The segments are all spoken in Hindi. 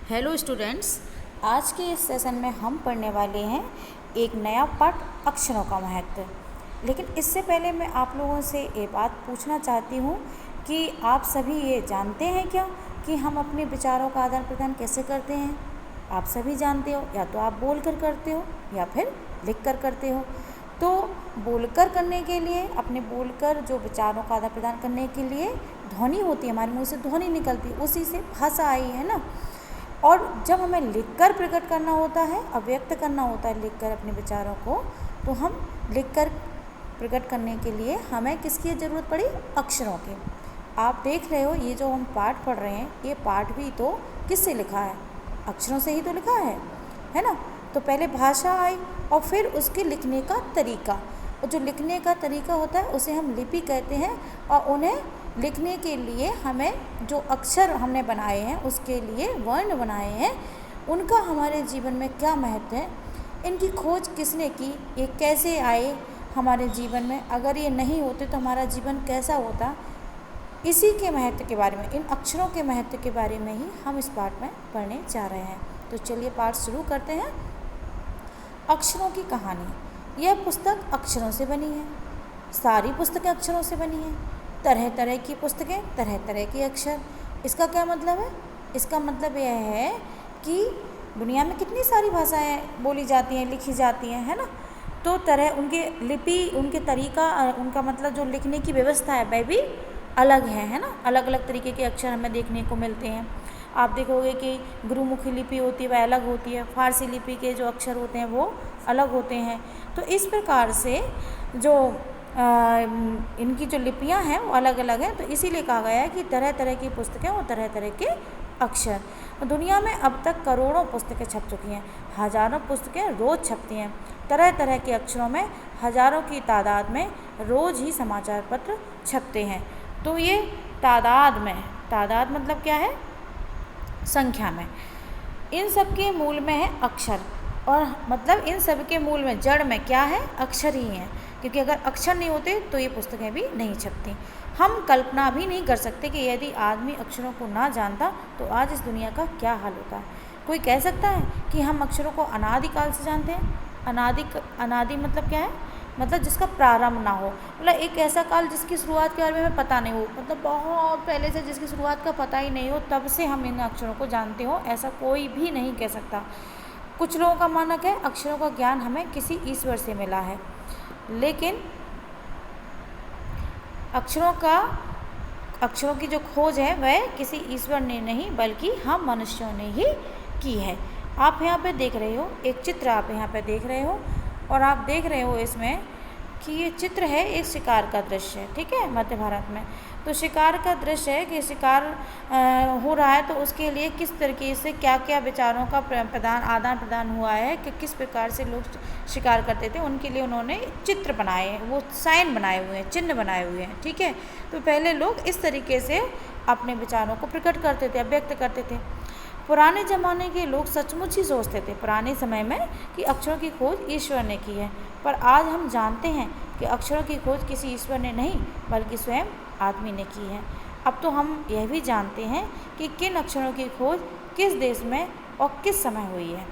हेलो स्टूडेंट्स, आज के इस सेशन में हम पढ़ने वाले हैं एक नया पाठ अक्षरों का महत्व। लेकिन इससे पहले मैं आप लोगों से ये बात पूछना चाहती हूँ कि आप सभी ये जानते हैं क्या कि हम अपने विचारों का आदान प्रदान कैसे करते हैं। आप सभी जानते हो, या तो आप बोल कर करते हो या फिर लिख कर करते हो। तो बोलकर करने के लिए, अपने बोलकर जो विचारों का आदान प्रदान करने के लिए ध्वनि होती है, हमारे मुँह से ध्वनि निकलती है, उसी से भाषा आई है ना। और जब हमें लिखकर प्रकट करना होता है, अभिव्यक्त करना होता है लिखकर अपने विचारों को, तो हम लिखकर प्रकट करने के लिए हमें किसकी ज़रूरत पड़ी? अक्षरों की। आप देख रहे हो ये जो हम पाठ पढ़ रहे हैं, ये पाठ भी तो किससे लिखा है? अक्षरों से ही तो लिखा है ना। तो पहले भाषा आई और फिर उसके लिखने का तरीका, और जो लिखने का तरीका होता है उसे हम लिपि कहते हैं। और उन्हें लिखने के लिए हमें जो अक्षर हमने बनाए हैं, उसके लिए वर्ण बनाए हैं, उनका हमारे जीवन में क्या महत्व है, इनकी खोज किसने की, ये कैसे आए हमारे जीवन में, अगर ये नहीं होते तो हमारा जीवन कैसा होता, इसी के महत्व के बारे में, इन अक्षरों के महत्व के बारे में ही हम इस पाठ में पढ़ने जा रहे हैं। तो चलिए पाठ शुरू करते हैं। अक्षरों की कहानी। यह पुस्तक अक्षरों से बनी है। सारी पुस्तकें अक्षरों से बनी हैं। तरह तरह की पुस्तकें, तरह तरह के अक्षर। इसका क्या मतलब है? इसका मतलब यह है कि दुनिया में कितनी सारी भाषाएं बोली जाती हैं, लिखी जाती हैं, है ना। तो तरह उनके लिपि, उनके तरीका, उनका मतलब जो लिखने की व्यवस्था है वह भी अलग है ना। अलग अलग तरीके के अक्षर हमें देखने को मिलते हैं। आप देखोगे कि गुरुमुखी लिपि होती है वह अलग होती है, फारसी लिपि के जो अक्षर होते हैं वो अलग होते हैं। तो इस प्रकार से जो इनकी जो लिपियां हैं वो अलग अलग हैं। तो इसीलिए कहा गया है कि तरह तरह की पुस्तकें और तरह तरह के अक्षर। दुनिया में अब तक करोड़ों पुस्तकें छप चुकी हैं, हज़ारों पुस्तकें रोज़ छपती हैं। तरह तरह के अक्षरों में हज़ारों की तादाद में रोज़ ही समाचार पत्र छपते हैं। तो ये तादाद में, तादाद मतलब क्या है? संख्या में। इन सब के मूल में है अक्षर, और मतलब इन सब के मूल में, जड़ में क्या है? अक्षर ही हैं। क्योंकि अगर अक्षर नहीं होते तो ये पुस्तकें भी नहीं छपती। हम कल्पना भी नहीं कर सकते कि यदि आदमी अक्षरों को ना जानता तो आज इस दुनिया का क्या हाल होता। कोई कह सकता है कि हम अक्षरों को अनादिकाल से जानते हैं? अनादि मतलब क्या है? मतलब जिसका प्रारंभ ना हो, मतलब एक ऐसा काल जिसकी शुरुआत के बारे में हमें पता नहीं हो, मतलब बहुत पहले से जिसकी शुरुआत का पता ही नहीं हो, तब से हम इन अक्षरों को जानते हो, ऐसा कोई भी नहीं कह सकता। कुछ लोगों का मानक है अक्षरों का ज्ञान हमें किसी ईश्वर से मिला है, लेकिन अक्षरों की जो खोज है वह किसी ईश्वर ने नहीं बल्कि हम मनुष्यों ने ही की है। आप यहाँ पे देख रहे हो एक चित्र, आप यहाँ पे देख रहे हो, और आप देख रहे हो इसमें कि ये चित्र है एक शिकार का दृश्य है, ठीक है, मध्य भारत में। तो शिकार का दृश्य है कि शिकार हो रहा है, तो उसके लिए किस तरीके से क्या क्या विचारों का आदान प्रदान हुआ है, कि किस प्रकार से लोग शिकार करते थे, उनके लिए उन्होंने चित्र बनाए हैं, वो साइन बनाए हुए हैं, चिन्ह बनाए हुए हैं, ठीक है। तो पहले लोग इस तरीके से अपने विचारों को प्रकट करते थे, अभिव्यक्त करते थे। पुराने ज़माने के लोग सचमुच ही सोचते थे पुराने समय में कि अक्षरों की खोज ईश्वर ने की है, पर आज हम जानते हैं कि अक्षरों की खोज किसी ईश्वर ने नहीं बल्कि स्वयं आदमी ने की है। अब तो हम यह भी जानते हैं कि किन अक्षरों की खोज किस देश में और किस समय हुई है।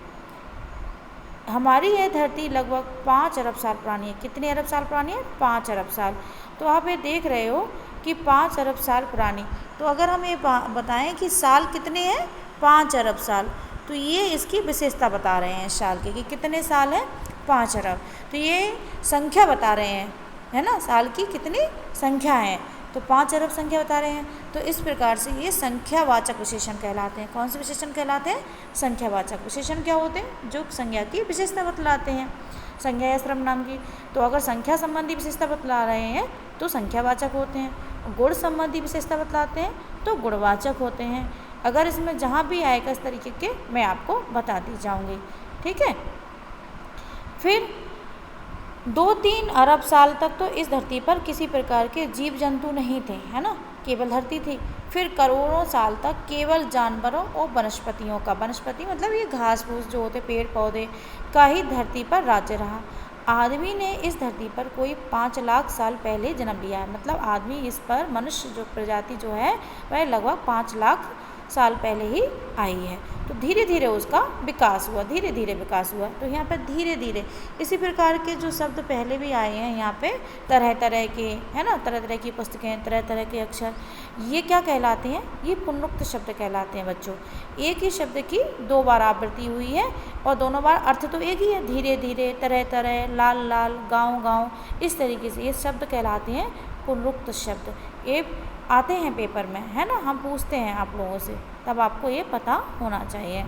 हमारी यह धरती लगभग 5 अरब साल पुरानी है। कितने अरब साल पुरानी है? 5 अरब साल। तो आप ये देख रहे हो कि 5 अरब साल पुरानी। तो अगर हम ये बताएं कि साल कितने हैं? 5 अरब साल। तो ये इसकी विशेषता बता रहे हैं साल की, कि कितने साल हैं? 5 अरब। तो ये संख्या बता रहे हैं, है ना, साल की कितनी संख्या है, तो 5 अरब संख्या बता रहे हैं। तो इस प्रकार से ये संख्यावाचक विशेषण कहलाते हैं। कौन से विशेषण कहलाते हैं? संख्यावाचक विशेषण। क्या होते हैं? जो संज्ञा की विशेषता बतलाते हैं, संज्ञा या सर्वनाम की। तो अगर संख्या संबंधी विशेषता बतला रहे हैं तो संख्यावाचक होते हैं, गुण संबंधी विशेषता बतलाते हैं तो गुणवाचक होते हैं। अगर इसमें जहाँ भी आएगा इस तरीके के मैं आपको बताती जाऊँगी, ठीक है। फिर 2-3 अरब साल तक तो इस धरती पर किसी प्रकार के जीव जंतु नहीं थे, है ना, केवल धरती थी। फिर करोड़ों साल तक केवल जानवरों और वनस्पतियों का, वनस्पति मतलब ये घास फूस जो होते पेड़ पौधे का ही धरती पर राज्य रहा। आदमी ने इस धरती पर कोई 5 लाख साल पहले जन्म लिया है, मतलब आदमी इस पर, मनुष्य जो प्रजाति जो है वह लगभग 5 लाख साल पहले ही आई है। तो तो धीरे धीरे उसका विकास हुआ, धीरे धीरे विकास हुआ। तो यहाँ पर धीरे धीरे इसी प्रकार के जो शब्द पहले भी आए हैं यहाँ पे, तरह तरह के, है ना, तरह तरह की पुस्तकें, तरह तरह के अक्षर, ये क्या कहलाते हैं? ये पुनरुक्त शब्द कहलाते हैं बच्चों। एक ही शब्द की 2 बार आवृत्ति हुई है और दोनों बार अर्थ तो एक ही है, धीरे धीरे, तरह तरह, लाल लाल, गाँव गाँव, इस तरीके से ये शब्द कहलाते हैं पुनरुक्त शब्द। ये आते हैं पेपर में, है ना, हम पूछते हैं आप लोगों से, तब आपको ये पता होना चाहिए।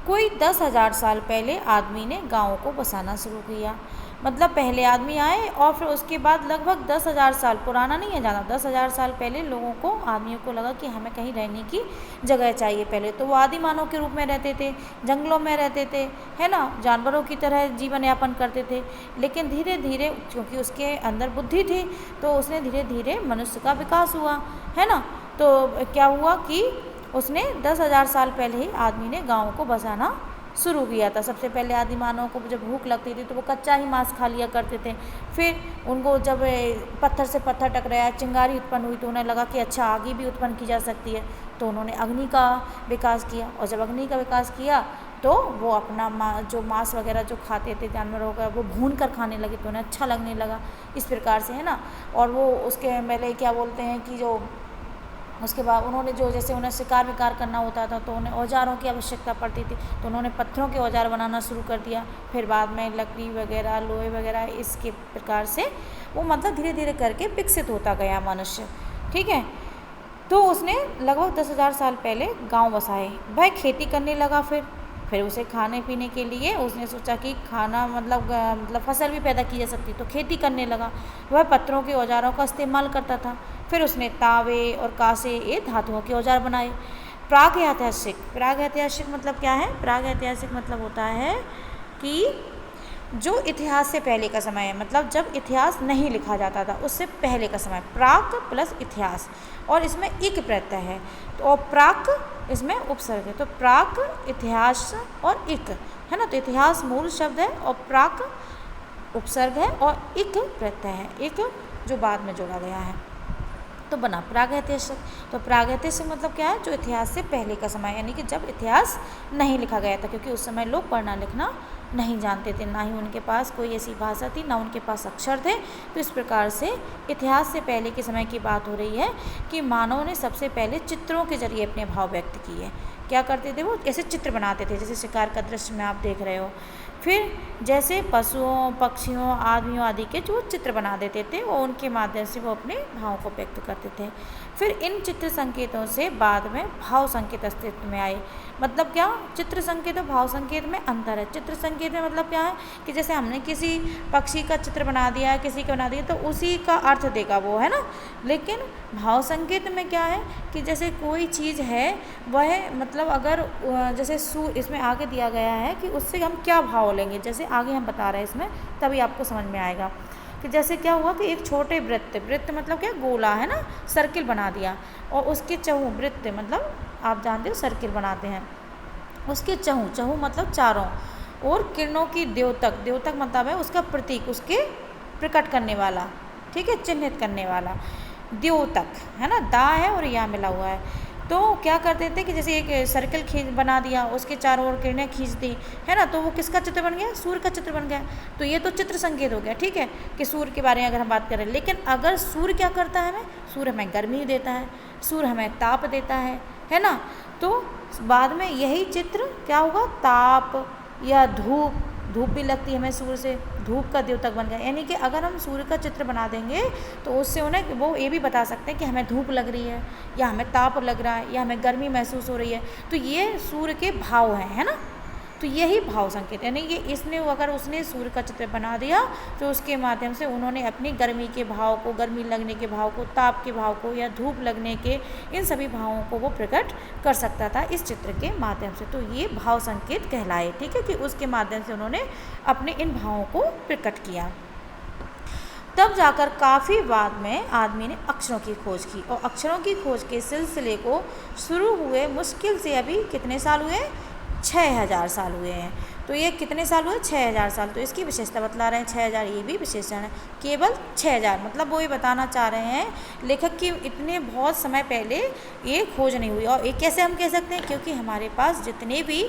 कोई 10,000 साल पहले आदमी ने गाँव को बसाना शुरू किया। मतलब पहले आदमी आए और फिर उसके बाद लगभग 10,000 साल, पुराना नहीं है ज़्यादा, 10,000 साल पहले लोगों को, आदमियों को लगा कि हमें कहीं रहने की जगह चाहिए। पहले तो वो आदि मानव के रूप में रहते थे, जंगलों में रहते थे, है ना, जानवरों की तरह जीवन यापन करते थे। लेकिन धीरे धीरे क्योंकि उसके अंदर बुद्धि थी तो उसने धीरे धीरे मनुष्य का विकास हुआ, है ना। तो क्या हुआ कि उसने 10,000 साल पहले ही आदमी ने गाँव को बसाना शुरू किया था। सबसे पहले आदि मानव को जब भूख लगती थी तो वो कच्चा ही मांस खा लिया करते थे। फिर उनको जब पत्थर से पत्थर टकराया, चिंगारी उत्पन्न हुई तो उन्हें लगा कि अच्छा आग भी उत्पन्न की जा सकती है, तो उन्होंने अग्नि का विकास किया। और जब अग्नि का विकास किया तो वो अपना जो मांस वगैरह जो खाते थे जानवरों का, वो भून कर खाने लगे तो उन्हें अच्छा लगने लगा, इस प्रकार से, है ना। और वो उसके पहले क्या बोलते हैं कि जो उसके बाद उन्होंने जो, जैसे उन्हें शिकार विकार करना होता था तो उन्हें औजारों की आवश्यकता पड़ती थी, तो उन्होंने पत्थरों के औजार बनाना शुरू कर दिया। फिर बाद में लकड़ी वगैरह, लोहे वगैरह, इसके प्रकार से वो मतलब धीरे धीरे करके विकसित होता गया मनुष्य, ठीक है। तो उसने लगभग 10,000 साल पहले गांव बसाए। वह खेती करने लगा। फिर उसे खाने पीने के लिए उसने सोचा कि खाना मतलब फसल भी पैदा की जा सकती, तो खेती करने लगा। वह पत्थरों के औजारों का इस्तेमाल करता था। फिर उसने तावे और कासे, ये धातुओं के औजार बनाए। प्रागैतिहासिक मतलब क्या है? प्रागैतिहासिक मतलब होता है कि जो इतिहास से पहले का समय है, मतलब जब इतिहास नहीं लिखा जाता था उससे पहले का समय, प्राक प्लस इतिहास, और इसमें इक प्रत्यय है तो, और प्राक इसमें उपसर्ग है, तो प्राक, इतिहास और इक, है ना। तो इतिहास मूल शब्द है और प्राक उपसर्ग है और इक प्रत्यय है, इक जो बाद में जोड़ा गया है, तो बना प्रागैतिहासिक। तो प्रागैतिहासिक मतलब क्या है? जो इतिहास से पहले का समय, यानी कि जब इतिहास नहीं लिखा गया था, क्योंकि उस समय लोग पढ़ना लिखना नहीं जानते थे, ना ही उनके पास कोई ऐसी भाषा थी, ना उनके पास अक्षर थे। तो इस प्रकार से इतिहास से पहले के समय की बात हो रही है कि मानव ने सबसे पहले चित्रों के जरिए अपने भाव व्यक्त किए। क्या करते थे? वो ऐसे चित्र बनाते थे, जैसे शिकार का दृश्य में आप देख रहे हो। फिर जैसे पशुओं, पक्षियों, आदमियों आदि के जो चित्र बना देते थे और उनके माध्यम से वो अपने भाव को व्यक्त करते थे। फिर इन चित्र संकेतों से बाद में भाव संकेत अस्तित्व में आए। मतलब क्या? चित्र संकेत और भाव संकेत में अंतर है। चित्र संकेत में मतलब क्या है कि जैसे हमने किसी पक्षी का चित्र बना दिया, किसी का बना दिया, तो उसी का अर्थ देगा वो, है ना। लेकिन भाव संकेत में क्या है कि जैसे कोई चीज़ है वह मतलब अगर जैसे इसमें आगे दिया गया है कि उससे हम क्या भाव लेंगे, जैसे आगे हम बता रहे हैं इसमें, तभी आपको समझ में आएगा कि जैसे क्या हुआ कि एक छोटे वृत्त मतलब क्या? गोला, है ना, सर्किल बना दिया, और उसके चहु, वृत्त मतलब आप जानते हो सर्किल बनाते हैं, उसके चहु मतलब चारों, और किरणों की द्योतक मतलब है उसका प्रतीक, उसके प्रकट करने वाला, ठीक है, चिन्हित करने वाला, द्योतक, है ना, दा है और या मिला हुआ है। तो क्या करते थे कि जैसे एक सर्किल बना दिया, उसके चारों ओर किरणें खींच दी, है ना, तो वो किसका चित्र बन गया? सूर्य का चित्र बन गया। तो ये तो चित्र संकेत हो गया, ठीक है, कि सूर्य के बारे में अगर हम बात करें। लेकिन अगर सूर्य क्या करता है हमें? सूर्य हमें गर्मी देता है, सूर्य हमें ताप देता है ना। तो बाद में यही चित्र क्या होगा? ताप या धूप भी लगती है हमें सूर्य से, धूप का द्योतक बन गया। यानी कि अगर हम सूर्य का चित्र बना देंगे तो उससे उन्हें वो ये भी बता सकते हैं कि हमें धूप लग रही है, या हमें ताप लग रहा है, या हमें गर्मी महसूस हो रही है। तो ये सूर्य के भाव हैं, है ना। तो यही भाव संकेत, यानी कि इसने अगर उसने सूर्य का चित्र बना दिया तो उसके माध्यम से उन्होंने अपनी गर्मी के भाव को, गर्मी लगने के भाव को, ताप के भाव को, या धूप लगने के, इन सभी भावों को वो प्रकट कर सकता था इस चित्र के माध्यम से। तो ये भाव संकेत कहलाए, ठीक है, कि उसके माध्यम से उन्होंने अपने इन भावों को प्रकट किया। तब जाकर काफ़ी बाद में आदमी ने अक्षरों की खोज की, और अक्षरों की खोज के सिलसिले को शुरू हुए मुश्किल से अभी कितने साल हुए? 6000 साल हुए हैं। तो ये कितने साल हुए? 6000 साल। तो इसकी विशेषता बतला रहे हैं 6000, ये भी विशेषण है। केवल 6000 मतलब वो ये बताना चाह रहे हैं लेखक कि इतने बहुत समय पहले ये खोज नहीं हुई। और ये कैसे हम कह सकते हैं? क्योंकि हमारे पास जितने भी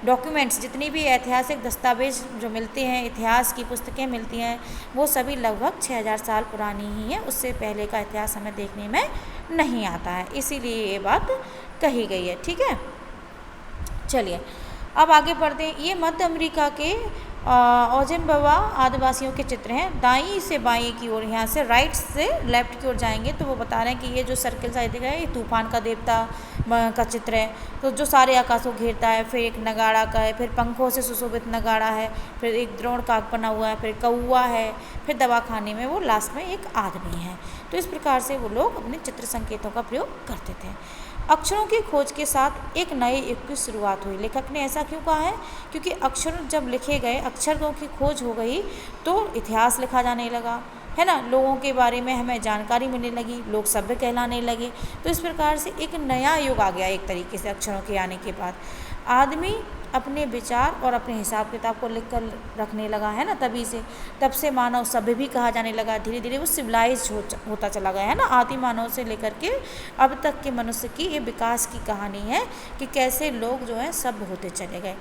डॉक्यूमेंट्स, जितनी भी ऐतिहासिक दस्तावेज जो मिलते हैं, इतिहास की पुस्तकें मिलती हैं, वो सभी लगभग 6000 साल पुरानी ही हैं। उससे पहले का इतिहास हमें देखने में नहीं आता है, इसीलिए ये बात कही गई है। ठीक है, चलिए अब आगे बढ़ते हैं। ये मध्य अमेरिका के ओजिम्बावा आदिवासियों के चित्र हैं। दाईं से बाईं की ओर, यहाँ से राइट से लेफ्ट की ओर जाएंगे तो वो बता रहे हैं कि ये जो सर्कल साइड दिख रहा है ये तूफान का देवता का चित्र है, तो जो सारे आकाश को घेरता है। फिर एक नगाड़ा का है, फिर पंखों से सुशोभित नगाड़ा है, फिर एक द्रोण काक बना हुआ है, फिर कौआ है, फिर दवाखाने में वो लास्ट में एक आदमी है। तो इस प्रकार से वो लोग अपने चित्र संकेतों का प्रयोग करते थे। अक्षरों की खोज के साथ एक नए युग की शुरुआत हुई। लेखक ने ऐसा क्यों कहा है? क्योंकि अक्षर जब लिखे गए, अक्षरों की खोज हो गई तो इतिहास लिखा जाने लगा, है ना। लोगों के बारे में हमें जानकारी मिलने लगी, लोग सभ्य कहलाने लगे। तो इस प्रकार से एक नया युग आ गया एक तरीके से अक्षरों के आने के बाद। आदमी अपने विचार और अपने हिसाब किताब को लिख कर रखने लगा, है ना। तब से मानव सभ्य भी कहा जाने लगा। धीरे धीरे वो सिविलाइज होता चला गया, है ना। आदि मानव से लेकर के अब तक के मनुष्य की ये विकास की कहानी है कि कैसे लोग जो है सभ्य होते चले गए।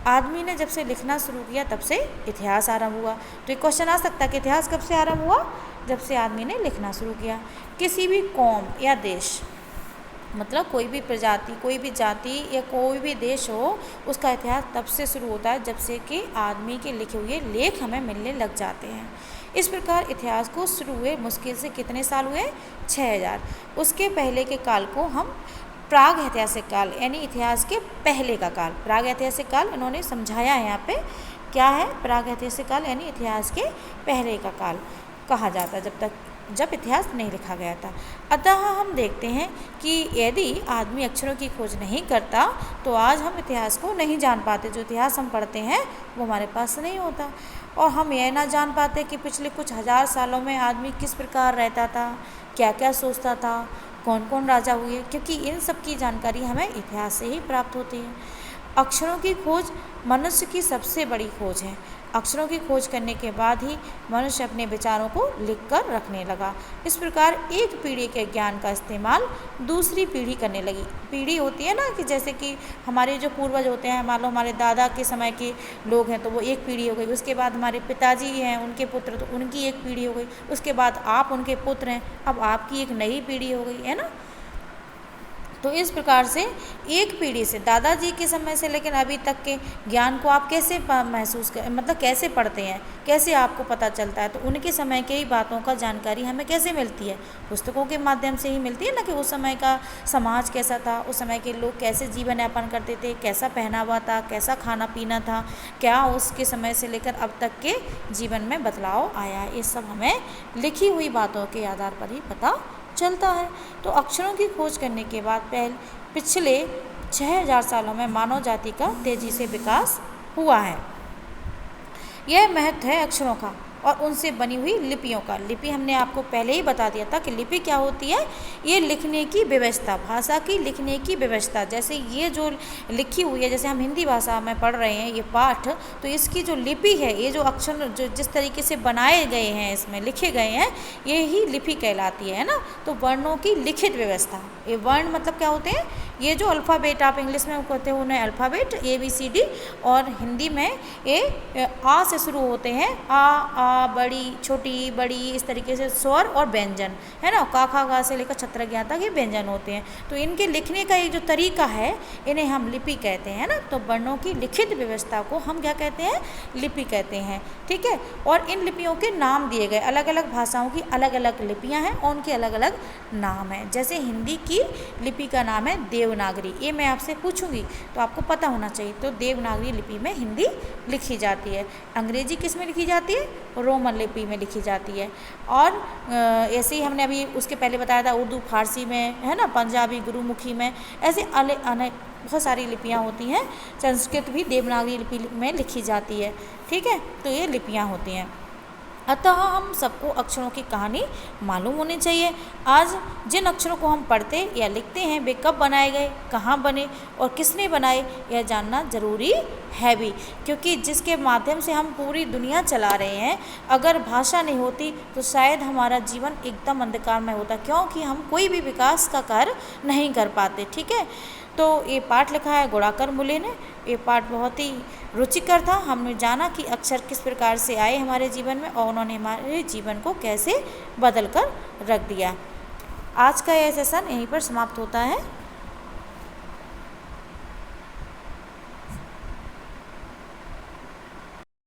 आदमी ने जब से लिखना शुरू किया तब से इतिहास आरंभ हुआ। तो एक क्वेश्चन आ सकता है कि इतिहास कब से आरंभ हुआ? जब से आदमी ने लिखना शुरू किया। किसी भी कौम या देश, मतलब कोई भी प्रजाति, कोई भी जाति या कोई भी देश हो, उसका इतिहास तब से शुरू होता है जब से कि आदमी के लिखे हुए लेख हमें मिलने लग जाते हैं। इस प्रकार इतिहास को शुरू हुए मुश्किल से कितने साल हुए? 6000। उसके पहले के काल को हम प्राग ऐतिहासिक काल, यानी इतिहास के पहले का काल, प्राग ऐतिहासिक काल इन्होंने समझाया है यहाँ पे। क्या है प्राग ऐतिहासिक काल? यानी इतिहास के पहले का काल कहा जाता है, जब इतिहास नहीं लिखा गया था। अतः हम देखते हैं कि यदि आदमी अक्षरों की खोज नहीं करता तो आज हम इतिहास को नहीं जान पाते। जो इतिहास हम पढ़ते हैं वो हमारे पास नहीं होता, और हम यह ना जान पाते कि पिछले कुछ हजार सालों में आदमी किस प्रकार रहता था, क्या क्या सोचता था, कौन कौन राजा हुए, क्योंकि इन सब की जानकारी हमें इतिहास से ही प्राप्त होती है। अक्षरों की खोज मनुष्य की सबसे बड़ी खोज है। अक्षरों की खोज करने के बाद ही मनुष्य अपने विचारों को लिखकर रखने लगा। इस प्रकार एक पीढ़ी के ज्ञान का इस्तेमाल दूसरी पीढ़ी करने लगी। पीढ़ी होती है ना, कि जैसे कि हमारे जो पूर्वज होते हैं, मान लो हमारे दादा के समय के लोग हैं तो वो एक पीढ़ी हो गई। उसके बाद हमारे पिताजी हैं, उनके पुत्र, तो उनकी एक पीढ़ी हो गई। उसके बाद आप उनके पुत्र हैं, अब आपकी एक नई पीढ़ी हो गई, है ना। तो इस प्रकार से एक पीढ़ी से, दादाजी के समय से लेकिन अभी तक के ज्ञान को आप कैसे महसूस कर, मतलब कैसे पढ़ते हैं, कैसे आपको पता चलता है? तो उनके समय के ही बातों का जानकारी हमें कैसे मिलती है? पुस्तकों के माध्यम से ही मिलती है ना, कि उस समय का समाज कैसा था, उस समय के लोग कैसे जीवन यापन करते थे, कैसा पहनावा था, कैसा खाना पीना था, क्या उसके समय से लेकर अब तक के जीवन में बदलाव आया है। ये सब हमें लिखी हुई बातों के आधार पर ही पता चलता है। तो अक्षरों की खोज करने के बाद पिछले 6000 सालों में मानव जाति का तेजी से विकास हुआ है। यह महत्व है अक्षरों का और उनसे बनी हुई लिपियों का। लिपि हमने आपको पहले ही बता दिया था कि लिपि क्या होती है। ये लिखने की व्यवस्था, भाषा की लिखने की व्यवस्था। जैसे ये जो लिखी हुई है, जैसे हम हिंदी भाषा में पढ़ रहे हैं ये पाठ, तो इसकी जो लिपि है, ये जो अक्षर जो जिस तरीके से बनाए गए हैं, इसमें लिखे गए हैं, ये ही लिपि कहलाती है ना। तो वर्णों की लिखित व्यवस्था। ये वर्ण मतलब क्या होते हैं? ये जो अल्फ़ाबेट आप इंग्लिश में कहते हो उन्हें अल्फ़ाबेट, ABCD, और हिंदी में ये आ से शुरू होते हैं। आ बड़ी, छोटी, बड़ी, इस तरीके से स्वर और व्यंजन, है ना। का, खा, गा से लेकर छत्रज्ञा तक ये व्यंजन होते हैं। तो इनके लिखने का एक जो तरीका है, इन्हें हम लिपि कहते हैं ना। तो वर्णों की लिखित व्यवस्था को हम क्या कहते हैं? लिपि कहते हैं, ठीक है। और इन लिपियों के नाम दिए गए, अलग अलग भाषाओं की अलग अलग लिपियां हैं और उनके अलग अलग नाम हैं। जैसे हिंदी की लिपि का नाम है देवनागरी। ये मैं आपसे पूछूंगी तो आपको पता होना चाहिए। तो देवनागरी लिपि में हिंदी लिखी जाती है। अंग्रेजी किस में लिखी जाती है? रोमन लिपि में लिखी जाती है। और ऐसे ही हमने अभी उसके पहले बताया था उर्दू फारसी में, है ना, पंजाबी गुरुमुखी में, ऐसे बहुत सारी लिपियां होती हैं। संस्कृत भी देवनागरी लिपि में लिखी जाती है, ठीक है। तो ये लिपियां होती हैं। अतः हम सबको अक्षरों की कहानी मालूम होनी चाहिए। आज जिन अक्षरों को हम पढ़ते या लिखते हैं वे कब बनाए गए, कहाँ बने और किसने बनाए, यह जानना ज़रूरी है भी, क्योंकि जिसके माध्यम से हम पूरी दुनिया चला रहे हैं, अगर भाषा नहीं होती तो शायद हमारा जीवन एकदम अंधकार में होता, क्योंकि हम कोई भी विकास का कार्य नहीं कर पाते। ठीक है, तो ये पाठ लिखा है गुणाकर मूले ने। ये पाठ बहुत ही रुचिकर था। हमने जाना कि अक्षर किस प्रकार से आए हमारे जीवन में और उन्होंने हमारे जीवन को कैसे बदल कर रख दिया। आज का यह सेशन यहीं पर समाप्त होता है।